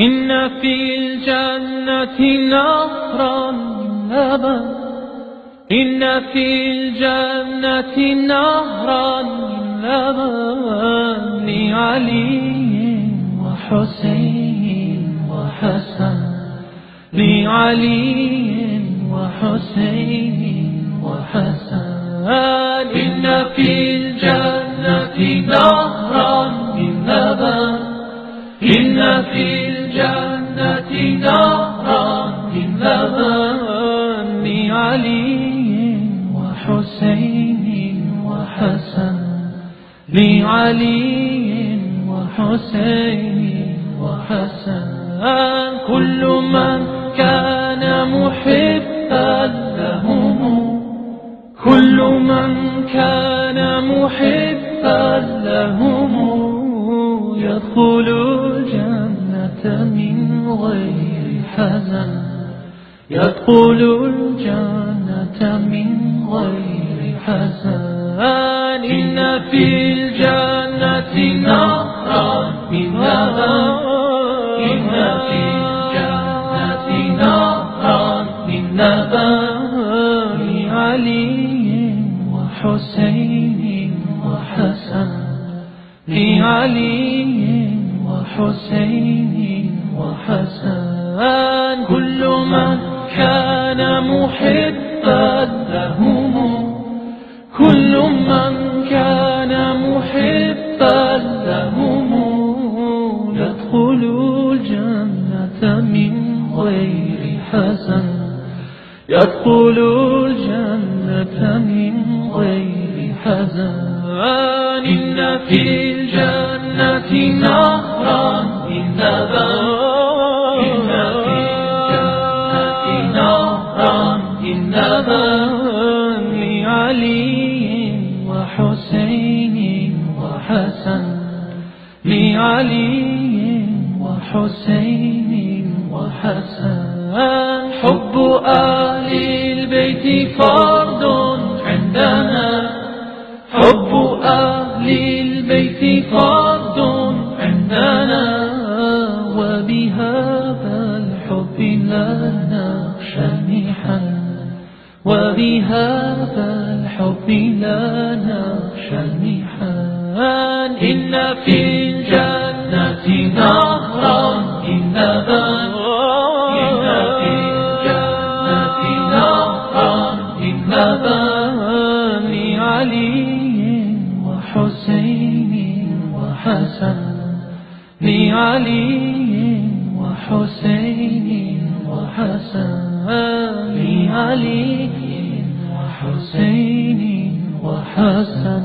إن في الجنة نهرا من لبن، إن في الجنة نهرا من لبن لعلي وحسين وحسن، لعلي وحسين وحسن. إن في الجنة نهرا من لبن، إن في الجنة نهرا من لبن لعلي وحسين وحسن، لعلي وحسين وحسن. كل من كان محبا لهم، كل من كان محبا لهم يدخل الجنة من غير حزن، يدخل الجنة من غير حزن. إن في الجنة نهرا من لبن، إن في الجنة نهرا من لبن لعلي وحسين وحسن، لعلي وحسين وحسن. كل من كان محبا لهم، كل من كان محبا لهم يدخل الجنة من غير حزن، يدخل الجنة من غير حزن. إن في الجنة نهرا من لبن، إن في الجنة نهرا من لبن لعلي وحسين وحسن، لعلي وحسين وحسن. حب أهل البيت فرض عندنا، حب أهل البيت فرض عندنا، وبهذا الحب لا نخشى محن، وبهذا الحب لا نخشى محن. إن في الجنة نهرا من لبن، إن في الجنة نهرا من لبن لعلي وحسين وحسن، لعلي وحسين وحسن، لعلي وحسين وحسن.